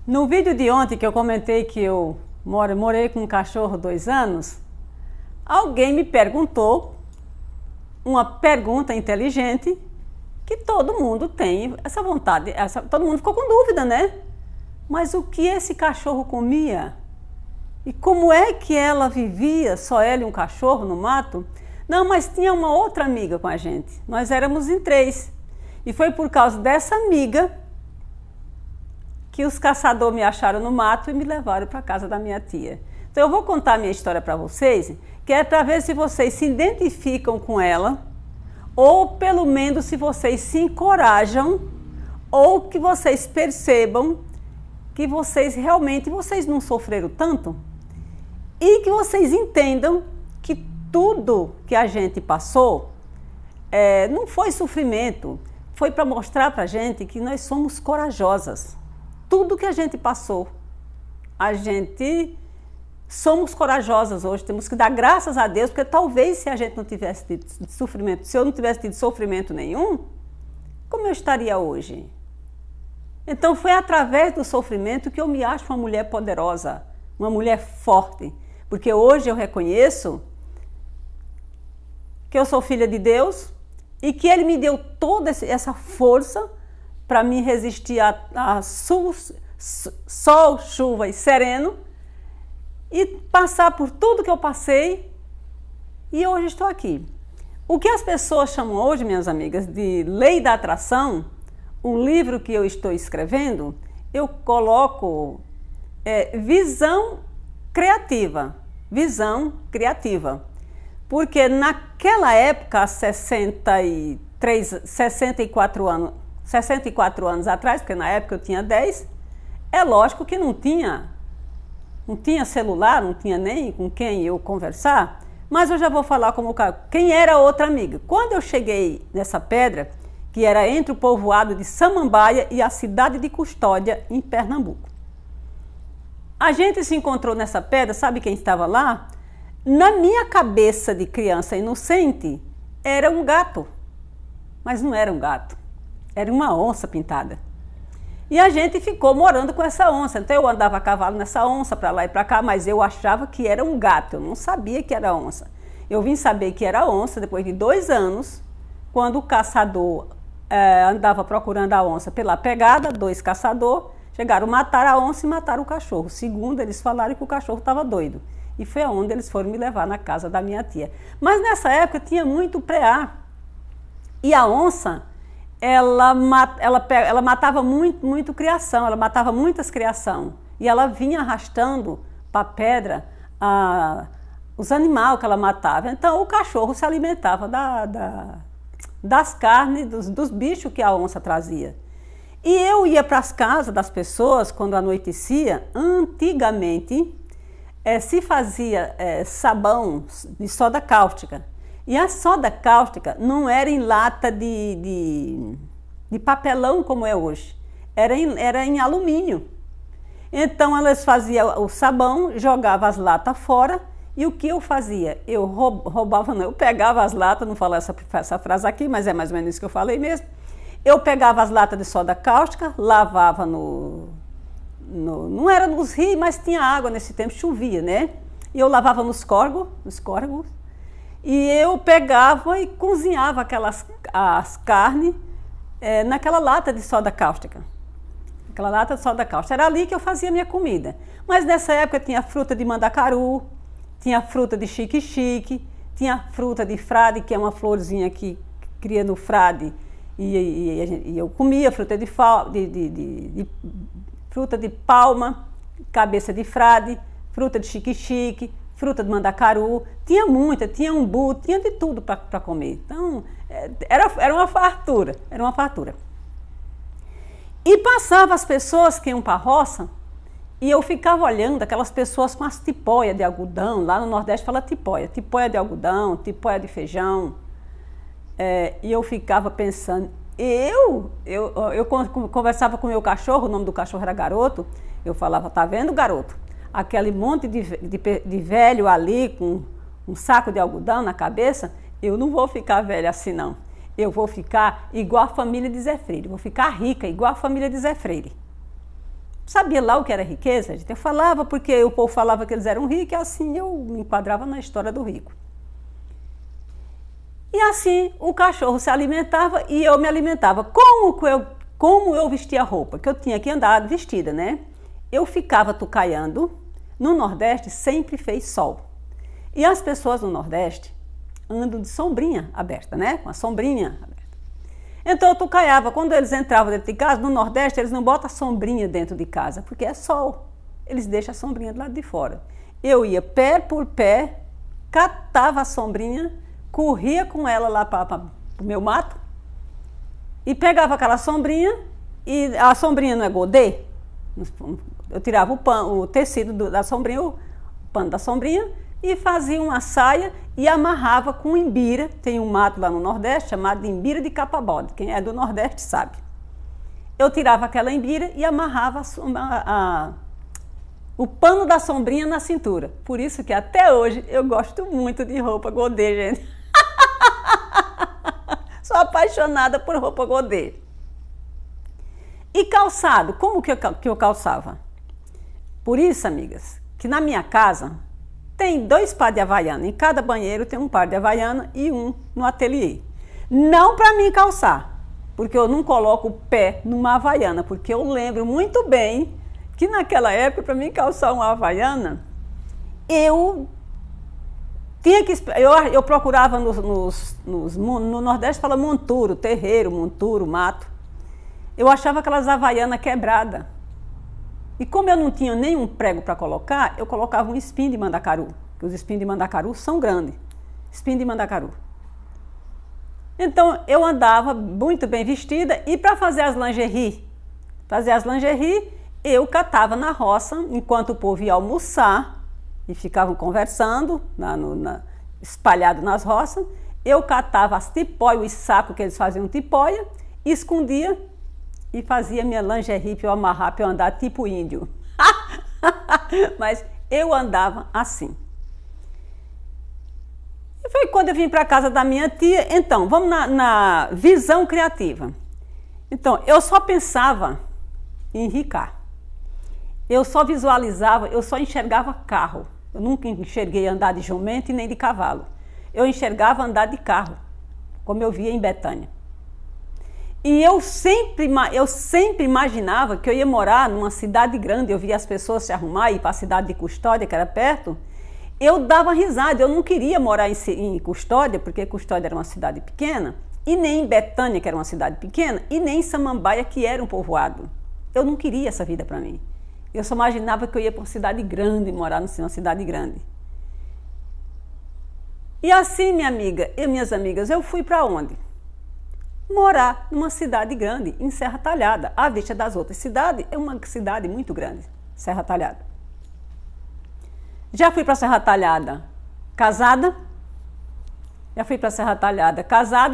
No vídeo de ontem que eu comentei que eu morei com um cachorro 2 anos, alguém me perguntou uma pergunta inteligente que todo mundo tem essa vontade, todo mundo ficou com dúvida, né? Mas o que esse cachorro comia? E como é que ela vivia, só ela e um cachorro no mato? Não, mas tinha uma outra amiga com a gente, nós éramos em 3. E foi por causa dessa amiga que os caçadores me acharam no mato e me levaram para a casa da minha tia. Então eu vou contar a minha história para vocês, que é para ver se vocês se identificam com ela, ou pelo menos se vocês se encorajam, ou que vocês percebam que vocês realmente não sofreram tanto, e que vocês entendam que tudo que a gente passou não foi sofrimento, foi para mostrar para a gente que nós somos corajosas. Tudo que a gente passou, a gente somos corajosas hoje, temos que dar graças a Deus, porque talvez se a gente não tivesse tido sofrimento, se eu não tivesse tido sofrimento nenhum, como eu estaria hoje? Então foi através do sofrimento que eu me acho uma mulher poderosa, uma mulher forte, porque hoje eu reconheço que eu sou filha de Deus e que Ele me deu toda essa força para me resistir a sol, chuva e sereno, e passar por tudo que eu passei, e hoje estou aqui. O que as pessoas chamam hoje, minhas amigas, de Lei da Atração, um livro que eu estou escrevendo, eu coloco visão criativa, porque naquela época, 64 anos atrás, porque na época eu tinha 10, é lógico que não tinha celular, não tinha nem com quem eu conversar, mas eu já vou falar quem era a outra amiga. Quando eu cheguei nessa pedra, que era entre o povoado de Samambaia e a cidade de Custódia, em Pernambuco. A gente se encontrou nessa pedra, sabe quem estava lá? Na minha cabeça de criança inocente, era um gato, mas não era um gato. Era uma onça pintada. E a gente ficou morando com essa onça. Então eu andava a cavalo nessa onça, para lá e para cá, mas eu achava que era um gato. Eu não sabia que era onça. Eu vim saber que era onça depois de 2 anos, quando o caçador andava procurando a onça pela pegada, 2 caçadores chegaram a matar a onça e mataram o cachorro. Segundo, eles falaram que o cachorro estava doido. E foi aonde eles foram me levar, na casa da minha tia. Mas nessa época tinha muito preá. E a onça, ela matava muito criação, ela matava muitas criação. E ela vinha arrastando para a pedra os animais que ela matava. Então o cachorro se alimentava das carnes, dos bichos que a onça trazia. E eu ia para as casas das pessoas quando anoitecia. Antigamente se fazia sabão de soda cáustica. E a soda cáustica não era em lata de papelão como é hoje, era em alumínio. Então elas faziam o sabão, jogavam as latas fora, e o que eu fazia? Eu roubava, não, eu pegava as latas, não falo essa frase aqui, mas é mais ou menos isso que eu falei mesmo. Eu pegava as latas de soda cáustica, lavava não era nos rios, mas tinha água nesse tempo, chovia, né? E eu lavava nos córregos. E eu pegava e cozinhava as carnes naquela lata de soda cáustica. Aquela lata de soda cáustica. Era ali que eu fazia minha comida. Mas nessa época tinha fruta de mandacaru, tinha fruta de xique-xique, tinha fruta de frade, que é uma florzinha que cria no frade. E eu comia fruta fruta de palma, cabeça de frade, fruta de xique-xique, fruta de mandacaru, tinha muita, tinha umbu, tinha de tudo para comer. Então, era uma fartura, E passava as pessoas que iam para a roça, e eu ficava olhando aquelas pessoas com as tipóias de algodão, lá no Nordeste fala tipóia de algodão, tipóia de feijão, e eu ficava pensando, eu conversava com o meu cachorro, o nome do cachorro era Garoto, eu falava, tá vendo, Garoto? Aquele monte de velho ali com um saco de algodão na cabeça, eu não vou ficar velha assim não. Eu vou ficar igual a família de Zé Freire, vou ficar rica igual a família de Zé Freire. sabia lá o que era riqueza. Eu falava porque o povo falava que eles eram ricos, e assim eu me enquadrava na história do rico. E assim o cachorro se alimentava e eu me alimentava. Como eu vestia roupa? Que eu tinha que andar vestida, né? Eu ficava tucaiando. No Nordeste sempre fez sol. E as pessoas no Nordeste andam de sombrinha aberta, né? Com a sombrinha aberta. Então eu tucaiava. Quando eles entravam dentro de casa, no Nordeste eles não botam a sombrinha dentro de casa, porque é sol. Eles deixam a sombrinha do lado de fora. Eu ia pé por pé, catava a sombrinha, corria com ela lá para o meu mato e pegava aquela sombrinha, e a sombrinha não é godê? Eu tirava o tecido da sombrinha, o pano da sombrinha, e fazia uma saia e amarrava com imbira. Tem um mato lá no Nordeste chamado de imbira de capa-bode. Quem é do Nordeste sabe. Eu tirava aquela imbira e amarrava o pano da sombrinha na cintura. Por isso que até hoje eu gosto muito de roupa godê, gente. Sou apaixonada por roupa godê. E calçado, como que eu calçava? Por isso, amigas, que na minha casa tem 2 pares de havaiana. Em cada banheiro tem um par de havaiana e um no ateliê. Não para mim calçar, porque eu não coloco o pé numa havaiana, porque eu lembro muito bem que naquela época, para mim calçar uma havaiana, eu procurava no Nordeste, fala monturo, terreiro, monturo, mato. Eu achava aquelas havaianas quebradas. E como eu não tinha nenhum prego para colocar, eu colocava um espinho de mandacaru, que os espinhos de mandacaru são grandes. Espinho de mandacaru. Então eu andava muito bem vestida e para fazer as lingerie, eu catava na roça, enquanto o povo ia almoçar e ficavam conversando, espalhado nas roças, eu catava as tipóias, os sacos que eles faziam tipóia, escondia e fazia minha lingerie para eu amarrar, para eu andar tipo índio. Mas eu andava assim. E foi quando eu vim para a casa da minha tia. Então, vamos na visão criativa. Então, eu só pensava em ricar. Eu só visualizava, eu só enxergava carro. Eu nunca enxerguei andar de jumento e nem de cavalo. Eu enxergava andar de carro, como eu via em Betânia. E eu sempre imaginava que eu ia morar numa cidade grande. Eu via as pessoas se arrumar e ir para a cidade de Custódia, que era perto. Eu dava risada, eu não queria morar em Custódia, porque Custódia era uma cidade pequena, e nem em Betânia, que era uma cidade pequena, e nem em Samambaia, que era um povoado. Eu não queria essa vida para mim. Eu só imaginava que eu ia para uma cidade grande, morar numa cidade grande. E assim, minha amiga e minhas amigas, eu fui para onde? Morar numa cidade grande, em Serra Talhada. À vista das outras cidades, é uma cidade muito grande, Serra Talhada. Já fui para Serra Talhada casada.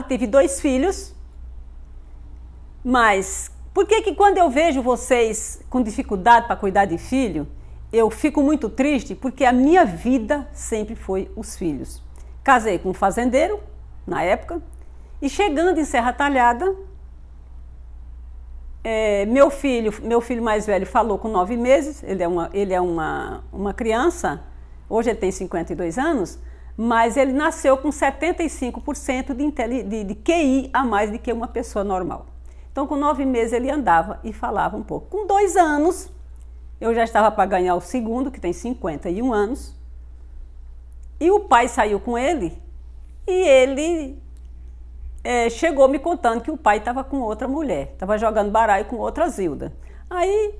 Tive 2 filhos. Mas por que quando eu vejo vocês com dificuldade para cuidar de filho, eu fico muito triste? Porque a minha vida sempre foi os filhos. Casei com um fazendeiro, na época, e chegando em Serra Talhada, meu filho mais velho falou com 9 meses, ele é uma criança, hoje ele tem 52 anos, mas ele nasceu com 75% de QI a mais do que uma pessoa normal. Então, com 9 meses ele andava e falava um pouco. Com 2 anos, eu já estava para ganhar o segundo, que tem 51 anos, e o pai saiu com ele, e ele chegou me contando que o pai estava com outra mulher, estava jogando baralho com outra Zilda. Aí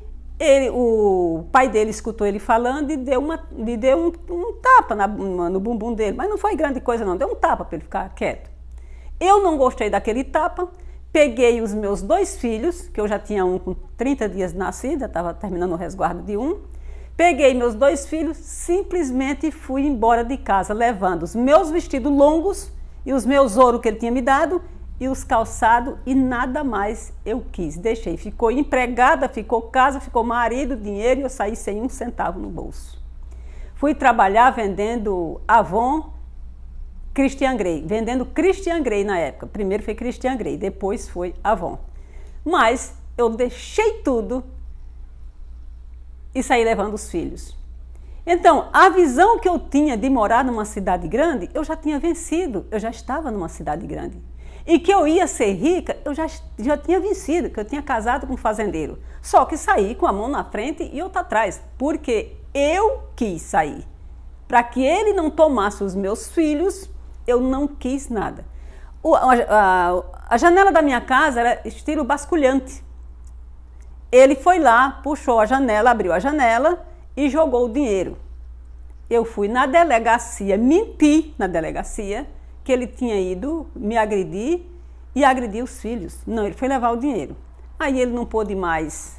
o pai dele escutou ele falando e lhe deu um tapa no bumbum dele, mas não foi grande coisa não, deu um tapa para ele ficar quieto. Eu não gostei daquele tapa, peguei os meus 2 filhos, que eu já tinha um com 30 dias de nascida, estava terminando o resguardo de um, peguei meus 2 filhos, simplesmente fui embora de casa, levando os meus vestidos longos e os meus ouros que ele tinha me dado, e os calçados, e nada mais eu quis. Deixei, ficou empregada, ficou casa, ficou marido, dinheiro, e eu saí sem um centavo no bolso. Fui trabalhar vendendo Avon, Christian Grey, vendendo Christian Grey na época. Primeiro foi Christian Grey, depois foi Avon. Mas eu deixei tudo e saí levando os filhos. Então, a visão que eu tinha de morar numa cidade grande, eu já tinha vencido, eu já estava numa cidade grande. E que eu ia ser rica, eu já tinha vencido, que eu tinha casado com um fazendeiro. Só que saí com a mão na frente e outra atrás, porque eu quis sair. Para que ele não tomasse os meus filhos, eu não quis nada. A janela da minha casa era estilo basculhante. Ele foi lá, puxou a janela, abriu a janela e jogou o dinheiro. Eu fui na delegacia, menti na delegacia, que ele tinha ido me agredir e agredir os filhos. Não, ele foi levar o dinheiro. Aí ele não pôde mais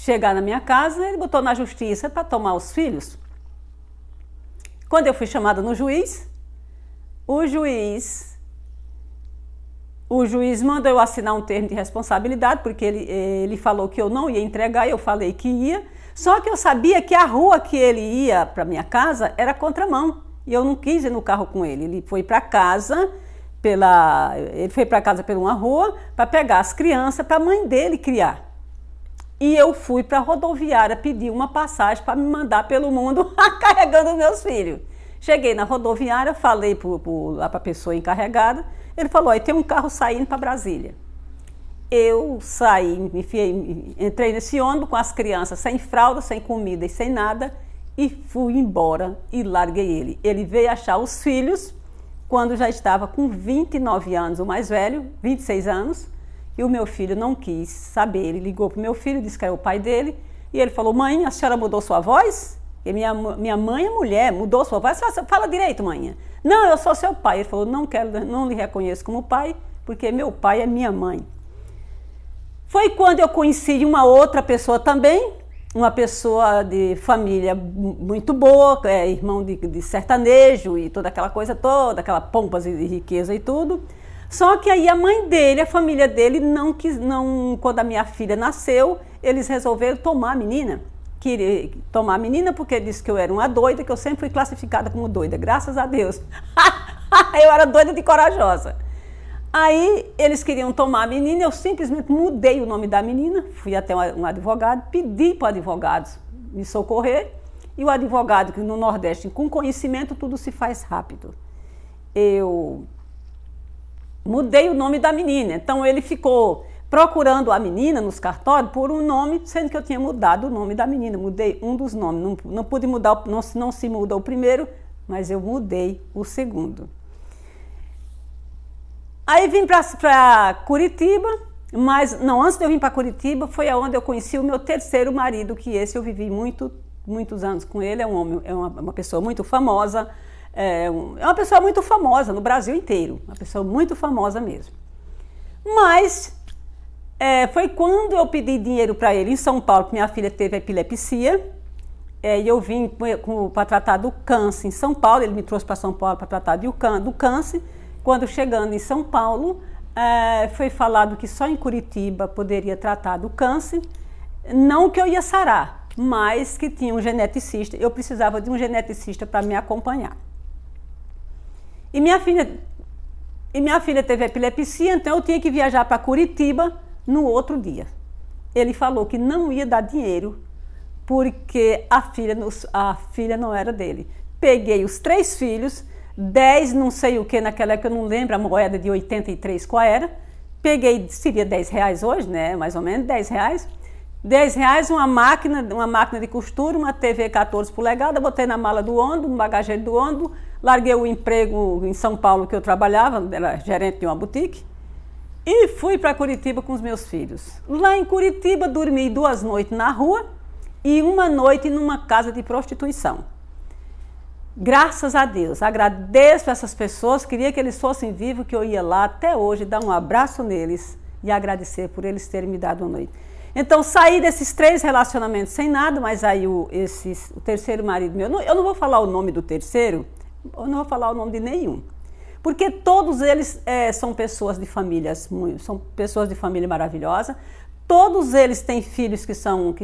chegar na minha casa, ele botou na justiça para tomar os filhos. Quando eu fui chamada no juiz, o juiz mandou eu assinar um termo de responsabilidade, porque ele falou que eu não ia entregar, eu falei que ia, só que eu sabia que a rua que ele ia para minha casa era contramão, e eu não quis ir no carro com ele. Ele foi para casa por uma rua para pegar as crianças para a mãe dele criar. E eu fui para a rodoviária pedir uma passagem para me mandar pelo mundo carregando meus filhos. Cheguei na rodoviária, falei para a pessoa encarregada, ele falou, aí tem um carro saindo para Brasília. Eu saí, entrei nesse ônibus com as crianças sem fralda, sem comida e sem nada, e fui embora e larguei ele. Ele veio achar os filhos quando já estava com 29 anos, o mais velho, 26 anos, e o meu filho não quis saber. Ele ligou para o meu filho, disse que era o pai dele, e ele falou, mãe, a senhora mudou sua voz? E minha mãe é mulher, mudou sua voz? Fala direito, mãe. Não, eu sou seu pai. Ele falou, não lhe reconheço como pai, porque meu pai é minha mãe. Foi quando eu conheci uma outra pessoa também, uma pessoa de família muito boa, irmão de sertanejo e toda aquela coisa toda, aquela pompa de riqueza e tudo. Só que aí a mãe dele, a família dele, quando a minha filha nasceu, eles resolveram tomar a menina. Queria tomar a menina porque disse que eu era uma doida, que eu sempre fui classificada como doida, graças a Deus. Eu era doida de corajosa. Aí eles queriam tomar a menina, eu simplesmente mudei o nome da menina, fui até um advogado, pedi para o advogado me socorrer, e o advogado, que no Nordeste, com conhecimento, tudo se faz rápido. Eu mudei o nome da menina, então ele ficou procurando a menina nos cartórios por um nome, sendo que eu tinha mudado o nome da menina, mudei um dos nomes, não pude mudar, não se muda o primeiro, mas eu mudei o segundo. Aí vim para Curitiba, mas não, antes de eu vir para Curitiba, foi aonde eu conheci o meu terceiro marido, que esse eu vivi muitos anos com ele, é um homem, é uma pessoa muito famosa, é uma pessoa muito famosa no Brasil inteiro, uma pessoa muito famosa mesmo. Mas foi quando eu pedi dinheiro para ele em São Paulo, que minha filha teve epilepsia, e eu vim para tratar do câncer em São Paulo, ele me trouxe para São Paulo para tratar do câncer. Quando chegando em São Paulo, foi falado que só em Curitiba poderia tratar do câncer, não que eu ia sarar, mas que tinha um geneticista, eu precisava de um geneticista para me acompanhar. E minha filha teve epilepsia, então eu tinha que viajar para Curitiba no outro dia. Ele falou que não ia dar dinheiro, porque a filha não era dele. Peguei os 3 filhos, 10 não sei o que naquela época, eu não lembro a moeda de 83 qual era, peguei, seria 10 reais hoje, né, mais ou menos 10 reais, 10 reais, uma máquina de costura, uma TV 14 polegadas, botei na mala do ônibus, no bagageiro do ônibus, larguei o emprego em São Paulo que eu trabalhava, era gerente de uma boutique, e fui para Curitiba com os meus filhos. Lá em Curitiba dormi 2 noites na rua e 1 noite numa casa de prostituição. Graças a Deus, agradeço a essas pessoas, queria que eles fossem vivos, que eu ia lá até hoje dar um abraço neles e agradecer por eles terem me dado uma noite. Então saí desses 3 relacionamentos sem nada, mas aí o terceiro marido meu, eu não vou falar o nome do terceiro, eu não vou falar o nome de nenhum, porque todos eles são pessoas de famílias, são pessoas de família maravilhosa, todos eles têm filhos que são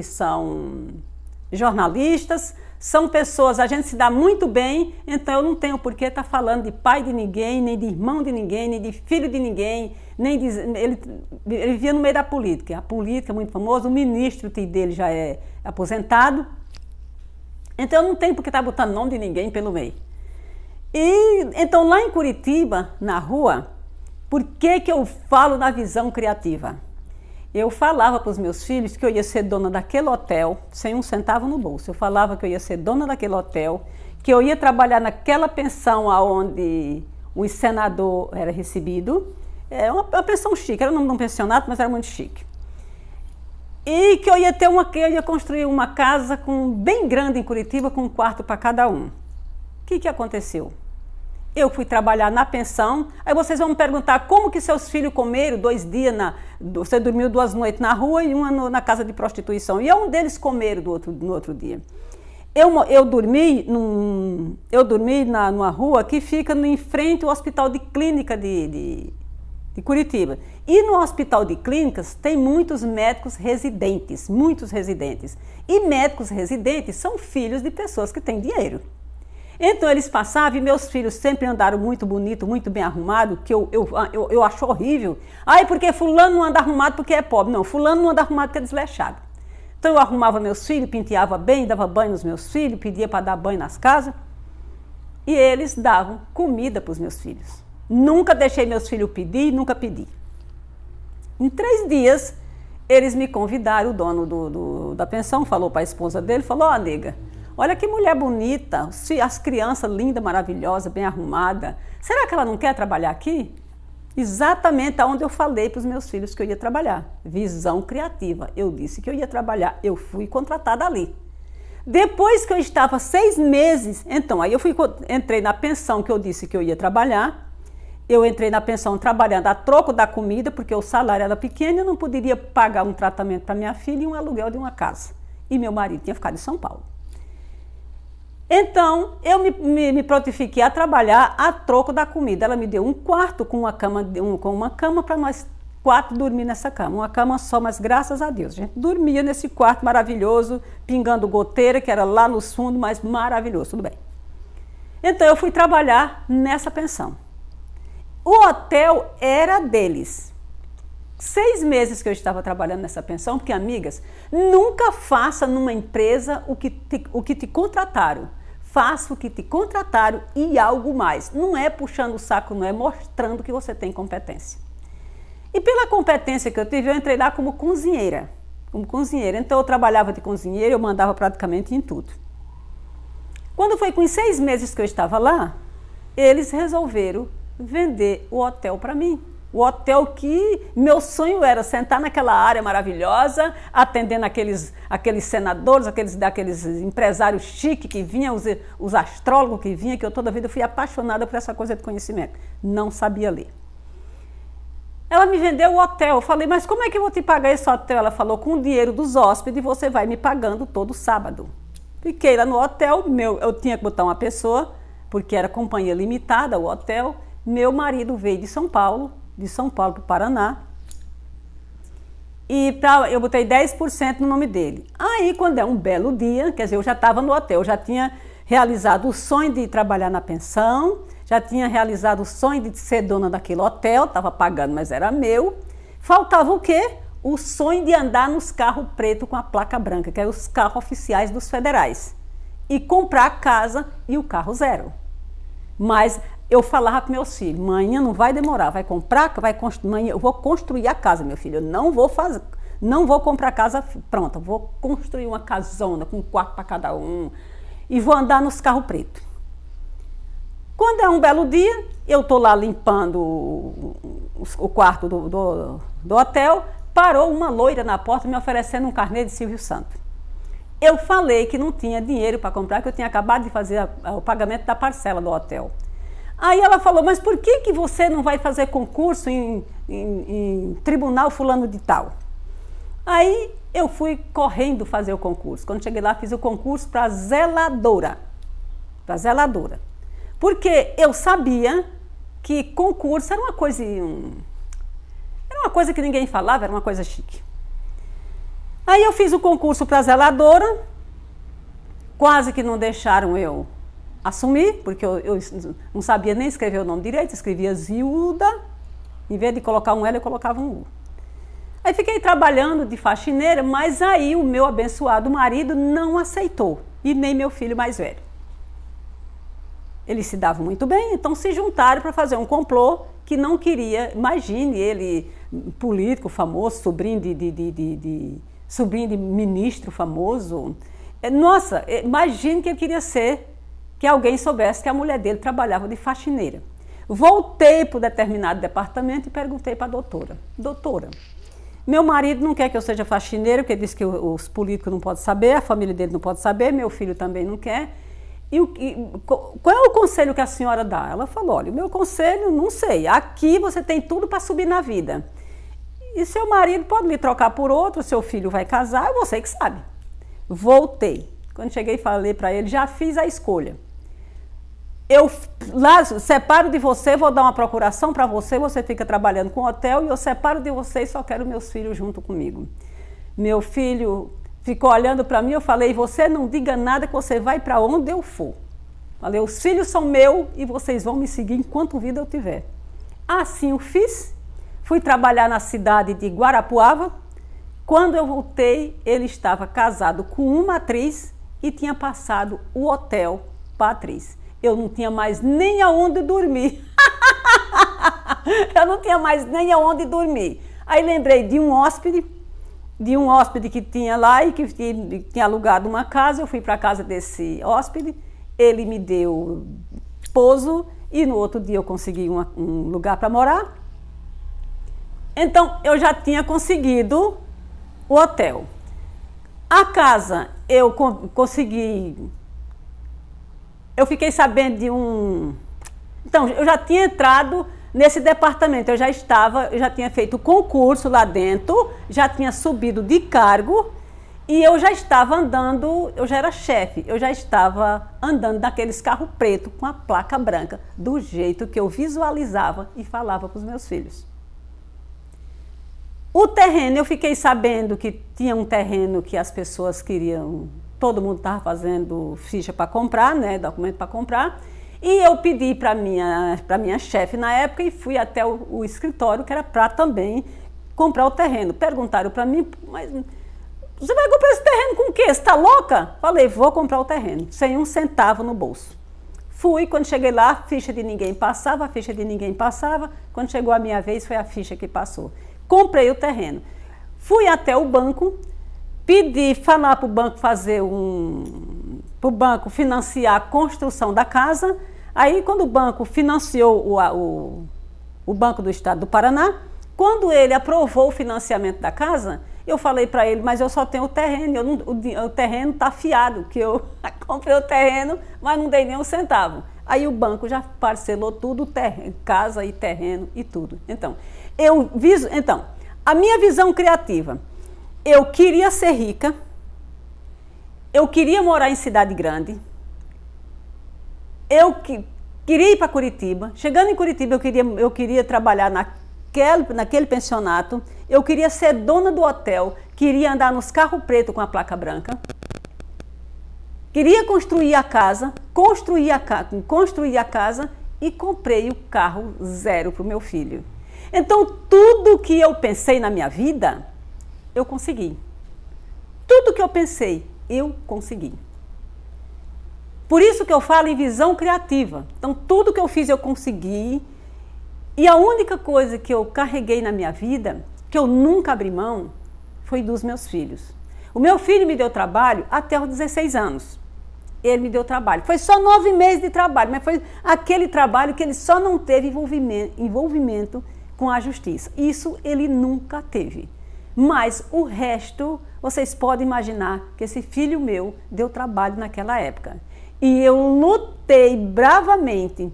jornalistas, são pessoas, a gente se dá muito bem, então eu não tenho por que estar falando de pai de ninguém, nem de irmão de ninguém, nem de filho de ninguém, nem de, ele vivia no meio da política. A política é muito famosa, o ministro dele já é aposentado, então eu não tenho por que estar botando nome de ninguém pelo meio. E então lá em Curitiba, na rua, por que eu falo na visão criativa? Eu falava para os meus filhos que eu ia ser dona daquele hotel, sem um centavo no bolso. Eu falava que eu ia ser dona daquele hotel, que eu ia trabalhar naquela pensão onde o senador era recebido. É uma pensão chique, era o nome de um pensionato, mas era muito chique. E que eu ia construir uma casa bem grande em Curitiba, com um quarto para cada um. O que aconteceu? Eu fui trabalhar na pensão, aí vocês vão me perguntar como que seus filhos comeram 2 dias, você dormiu 2 noites na rua e uma na casa de prostituição. E um deles comeram no outro dia. Eu dormi numa rua que fica em frente ao Hospital de Clínica de Curitiba. E no Hospital de Clínicas tem muitos médicos residentes, muitos residentes. E médicos residentes são filhos de pessoas que têm dinheiro. Então eles passavam e meus filhos sempre andaram muito bonito, muito bem arrumado, que eu acho horrível. Ai, porque fulano não anda arrumado porque é pobre. Não, fulano não anda arrumado porque é desleixado. Então eu arrumava meus filhos, penteava bem, dava banho nos meus filhos, pedia para dar banho nas casas. E eles davam comida para os meus filhos. Nunca deixei meus filhos pedir, nunca pedi. Em 3 dias, eles me convidaram, o dono da pensão falou para a esposa dele, falou, ó, nega, olha que mulher bonita, as crianças lindas, maravilhosas, bem arrumadas. Será que ela não quer trabalhar aqui? Exatamente aonde eu falei para os meus filhos que eu ia trabalhar. Visão criativa. Eu disse que eu ia trabalhar, eu fui contratada ali. Depois que eu estava 6 meses, então, aí entrei na pensão que eu disse que eu ia trabalhar. Eu entrei na pensão trabalhando a troco da comida, porque o salário era pequeno e eu não poderia pagar um tratamento para minha filha e um aluguel de uma casa. E meu marido tinha ficado em São Paulo. Então, eu me prontifiquei a trabalhar a troco da comida. Ela me deu um quarto com uma cama para nós 4 dormir nessa cama. Uma cama só, mas graças a Deus. A gente dormia nesse quarto maravilhoso, pingando goteira, que era lá no fundo, mas maravilhoso, tudo bem. Então, eu fui trabalhar nessa pensão. O hotel era deles. 6 meses que eu estava trabalhando nessa pensão, porque, amigas, nunca faça numa empresa o que te contrataram. Faça o que te contrataram e algo mais. Não é puxando o saco, não é mostrando que você tem competência. E pela competência que eu tive, eu entrei lá como cozinheira. Então eu trabalhava de cozinheira, eu mandava praticamente em tudo. Quando foi com os 6 meses que eu estava lá, eles resolveram vender o hotel para mim. O hotel que meu sonho era sentar naquela área maravilhosa, atendendo aqueles senadores, aqueles empresários chiques que vinham, os astrólogos que vinham, que eu toda a vida fui apaixonada por essa coisa de conhecimento. Não sabia ler. Ela me vendeu o hotel. Eu falei, mas como é que eu vou te pagar esse hotel? Ela falou, com o dinheiro dos hóspedes, você vai me pagando todo sábado. Fiquei lá no hotel, eu tinha que botar uma pessoa, porque era companhia limitada o hotel. Meu marido veio de São Paulo para o Paraná, e eu botei 10% no nome dele. Aí, quando é um belo dia, quer dizer, eu já estava no hotel, já tinha realizado o sonho de trabalhar na pensão, já tinha realizado o sonho de ser dona daquele hotel, estava pagando, mas era meu. Faltava o quê? O sonho de andar nos carros pretos com a placa branca, que eram os carros oficiais dos federais, e comprar a casa e o carro zero. Mas eu falava para meus filhos, manhã não vai demorar, vai comprar, manhã eu vou construir a casa, meu filho, eu não vou comprar casa pronta, vou construir uma casona com um quarto para cada um e vou andar nos carros pretos. Quando é um belo dia, eu estou lá limpando o quarto do hotel, parou uma loira na porta me oferecendo um carnê de Silvio Santos. Eu falei que não tinha dinheiro para comprar, que eu tinha acabado de fazer o pagamento da parcela do hotel. Aí ela falou, mas por que você não vai fazer concurso em tribunal fulano de tal? Aí eu fui correndo fazer o concurso. Quando cheguei lá, fiz o concurso para zeladora. Porque eu sabia que concurso era uma coisa que ninguém falava, era uma coisa chique. Aí eu fiz o concurso para zeladora quase que não deixaram eu assumir, porque eu não sabia nem escrever o nome direito, escrevia Zilda, em vez de colocar um L, eu colocava um U. Aí fiquei trabalhando de faxineira, mas aí o meu abençoado marido não aceitou, e nem meu filho mais velho. Eles se davam muito bem, então se juntaram para fazer um complô que não queria, imagine ele, político famoso, sobrinho de ministro famoso. Nossa, imagine que ele queria ser, que alguém soubesse que a mulher dele trabalhava de faxineira. Voltei para o determinado departamento e perguntei para a doutora, doutora, meu marido não quer que eu seja faxineiro, porque diz que os políticos não podem saber, a família dele não pode saber, meu filho também não quer. Qual é o conselho que a senhora dá? Ela falou, olha, o meu conselho, não sei, aqui você tem tudo para subir na vida. E seu marido pode lhe trocar por outro, seu filho vai casar, é você que sabe. Voltei. Quando cheguei, falei para ele, já fiz a escolha. Eu lá separo de você, vou dar uma procuração para você, você fica trabalhando com hotel e eu separo de você e só quero meus filhos junto comigo. Meu filho ficou olhando para mim, eu falei, você não diga nada que você vai para onde eu for. Falei, os filhos são meus e vocês vão me seguir enquanto vida eu tiver. Assim eu fiz, fui trabalhar na cidade de Guarapuava. Quando eu voltei, ele estava casado com uma atriz e tinha passado o hotel para a atriz. Eu não tinha mais nem aonde dormir. Eu não tinha mais nem aonde dormir. Aí lembrei de um hóspede que tinha lá e que tinha alugado uma casa. Eu fui para a casa desse hóspede, ele me deu pouso e no outro dia eu consegui um lugar para morar. Então eu já tinha conseguido o hotel. A casa eu consegui. Eu fiquei sabendo de um... Então, eu já tinha entrado nesse departamento, eu já tinha feito concurso lá dentro, já tinha subido de cargo e eu já estava andando, eu já era chefe, eu já estava andando daqueles carros pretos com a placa branca, do jeito que eu visualizava e falava para os meus filhos. O terreno, eu fiquei sabendo que tinha um terreno que as pessoas queriam... Todo mundo estava fazendo ficha para comprar, né, documento para comprar. E eu pedi para minha chefe na época e fui até o escritório, que era para também comprar o terreno. Perguntaram para mim, mas você vai comprar esse terreno com o quê? Você está louca? Falei, vou comprar o terreno, sem um centavo no bolso. Fui, quando cheguei lá, a ficha de ninguém passava, a ficha de ninguém passava. Quando chegou a minha vez, foi a ficha que passou. Comprei o terreno. Fui até o banco, pedi, falar para o banco para o banco financiar a construção da casa. Aí, quando o banco financiou o Banco do Estado do Paraná, quando ele aprovou o financiamento da casa, eu falei para ele, mas eu só tenho o terreno, o terreno está fiado, que eu comprei o terreno, mas não dei nem um centavo. Aí o banco já parcelou tudo, casa e terreno e tudo. Então, a minha visão criativa, eu queria ser rica, eu queria morar em cidade grande, eu queria ir para Curitiba. Chegando em Curitiba, eu queria trabalhar naquele pensionato, eu queria ser dona do hotel, queria andar nos carros pretos com a placa branca, queria construir a casa e comprei o carro zero para o meu filho. Então, tudo que eu pensei na minha vida, eu consegui. Tudo que eu pensei, eu consegui. Por isso que eu falo em visão criativa. Então, tudo que eu fiz, eu consegui. E a única coisa que eu carreguei na minha vida, que eu nunca abri mão, foi dos meus filhos. O meu filho me deu trabalho até os 16 anos. Ele me deu trabalho. Foi só 9 meses de trabalho, mas foi aquele trabalho que ele só não teve envolvimento com a justiça. Isso ele nunca teve. Mas o resto, vocês podem imaginar que esse filho meu deu trabalho naquela época. E eu lutei bravamente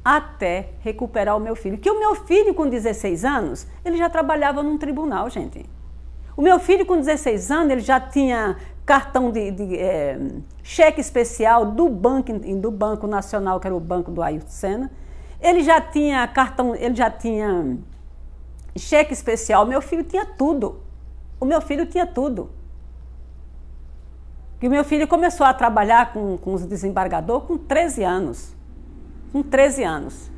até recuperar o meu filho. Que o meu filho, com 16 anos, ele já trabalhava num tribunal, gente. O meu filho, com 16 anos, ele já tinha cartão cheque especial do Banco Nacional, que era o banco do Ailton Senna. Ele já tinha cheque especial. Meu filho tinha tudo. O meu filho tinha tudo. Que o meu filho começou a trabalhar com os desembargadores com 13 anos. Com 13 anos.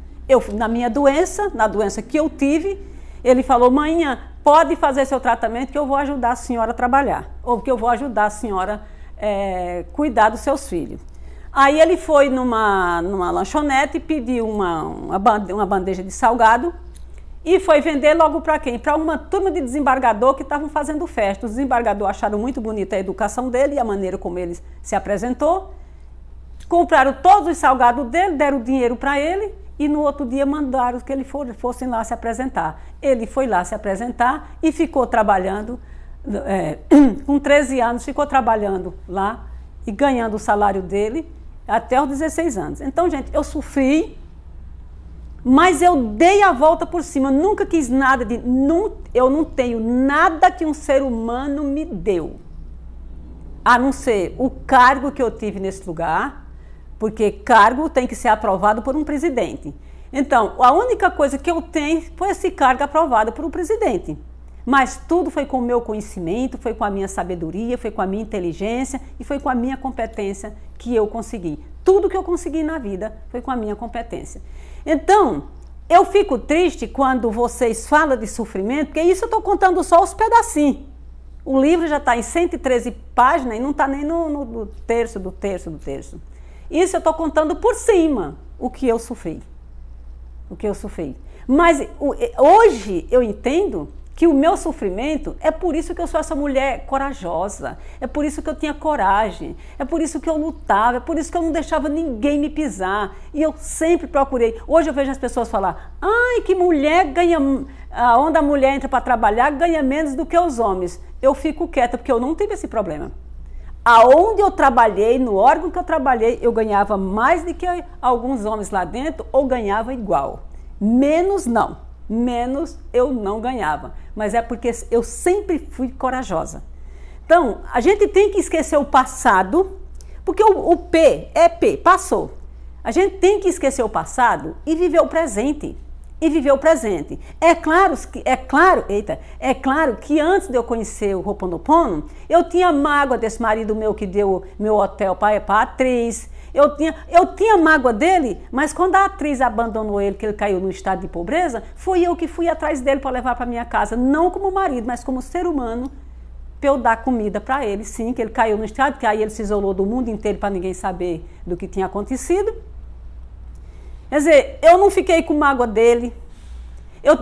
Na minha doença, na doença que eu tive, ele falou, mãe, pode fazer seu tratamento que eu vou ajudar a senhora a trabalhar. Ou que eu vou ajudar a senhora a cuidar dos seus filhos. Aí ele foi numa lanchonete e pediu uma bandeja de salgado e foi vender logo para quem? Para uma turma de desembargador que estavam fazendo festa. Os desembargadores acharam muito bonita a educação dele e a maneira como ele se apresentou. Compraram todos os salgados dele, deram dinheiro para ele e no outro dia mandaram que ele fosse lá se apresentar. Ele foi lá se apresentar e ficou trabalhando, com 13 anos, ficou trabalhando lá e ganhando o salário dele até os 16 anos. Então, gente, eu sofri, mas eu dei a volta por cima, nunca quis nada eu não tenho nada que um ser humano me deu, a não ser o cargo que eu tive nesse lugar, porque cargo tem que ser aprovado por um presidente. Então, a única coisa que eu tenho foi esse cargo aprovado por um presidente. Mas tudo foi com o meu conhecimento, foi com a minha sabedoria, foi com a minha inteligência e foi com a minha competência que eu consegui. Tudo que eu consegui na vida foi com a minha competência. Então, eu fico triste quando vocês falam de sofrimento, porque isso eu estou contando só os pedacinhos. O livro já está em 113 páginas e não está nem no terço do terço do terço. Isso eu estou contando por cima o que eu sofri. O que eu sofri. Mas hoje eu entendo que o meu sofrimento é por isso que eu sou essa mulher corajosa, é por isso que eu tinha coragem, é por isso que eu lutava, é por isso que eu não deixava ninguém me pisar. E eu sempre procurei. Hoje eu vejo as pessoas falar, ai, que mulher ganha, onde a mulher entra para trabalhar ganha menos do que os homens. Eu fico quieta porque eu não tive esse problema. Aonde eu trabalhei, no órgão que eu trabalhei, eu ganhava mais do que alguns homens lá dentro ou ganhava igual. Menos não. Menos eu não ganhava. Mas é porque eu sempre fui corajosa. Então, a gente tem que esquecer o passado, porque o P é P, passou. A gente tem que esquecer o passado e viver o presente. E viver o presente. É claro que antes de eu conhecer o Ho'oponopono, eu tinha mágoa desse marido meu que deu meu hotel para a atriz. Eu tinha mágoa dele, mas quando a atriz abandonou ele, que ele caiu no estado de pobreza, fui eu que fui atrás dele para levar para minha casa, não como marido, mas como ser humano, para eu dar comida para ele, sim, que ele caiu no estado, que aí ele se isolou do mundo inteiro para ninguém saber do que tinha acontecido. Quer dizer, eu não fiquei com mágoa dele, eu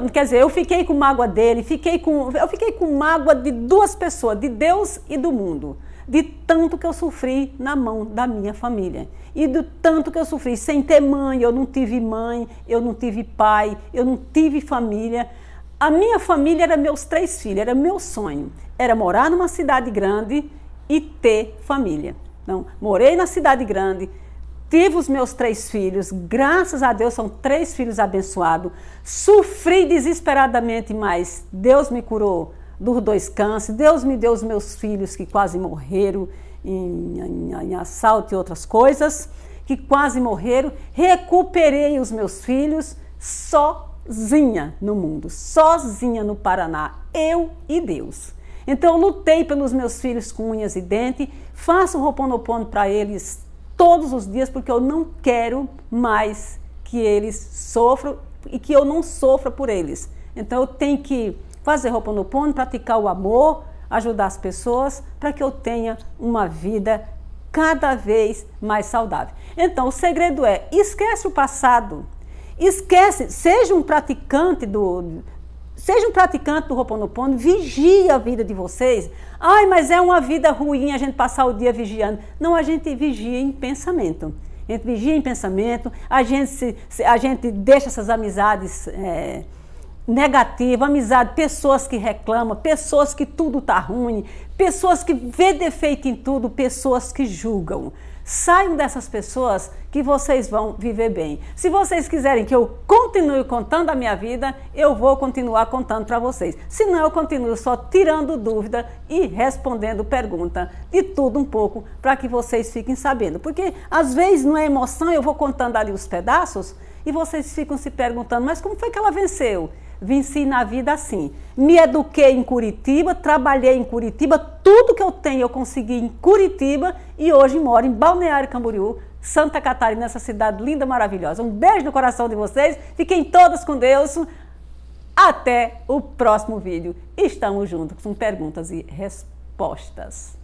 fiquei com mágoa dele, eu fiquei com mágoa de duas pessoas, de Deus e do mundo, de tanto que eu sofri na mão da minha família. E do tanto que eu sofri sem ter mãe, eu não tive pai, eu não tive família. A minha família era meus 3 filhos, era meu sonho. Era morar numa cidade grande e ter família. Então, morei na cidade grande, tive os meus 3 filhos, graças a Deus são 3 filhos abençoados. Sofri desesperadamente, mas Deus me curou dos 2 cânceres, Deus me deu os meus filhos que quase morreram em assalto e outras coisas, que quase morreram. Recuperei os meus filhos sozinha no mundo, sozinha no Paraná, eu e Deus. Então eu lutei pelos meus filhos com unhas e dentes, faço um Ho'oponopono para eles todos os dias, porque eu não quero mais que eles sofram e que eu não sofra por eles. Então eu tenho que fazer Ho'oponopono, praticar o amor, ajudar as pessoas para que eu tenha uma vida cada vez mais saudável. Então, o segredo é, esquece o passado, seja um praticante do Ho'oponopono, vigie a vida de vocês. Ai, mas é uma vida ruim a gente passar o dia vigiando. Não, a gente vigia em pensamento. A gente vigia em pensamento, a gente deixa essas amizades negativa, amizade, pessoas que reclamam, pessoas que tudo está ruim, pessoas que vê defeito em tudo, pessoas que julgam. Saiam dessas pessoas que vocês vão viver bem. Se vocês quiserem que eu continue contando a minha vida, eu vou continuar contando para vocês. Senão eu continuo só tirando dúvida e respondendo pergunta de tudo um pouco para que vocês fiquem sabendo. Porque às vezes não é emoção, eu vou contando ali os pedaços e vocês ficam se perguntando, mas como foi que ela venceu? venci na vida assim. Me eduquei em Curitiba, trabalhei em Curitiba, tudo que eu tenho eu consegui em Curitiba e hoje moro em Balneário Camboriú, Santa Catarina, essa cidade linda, maravilhosa. Um beijo no coração de vocês, fiquem todas com Deus. Até o próximo vídeo. Estamos juntos com perguntas e respostas.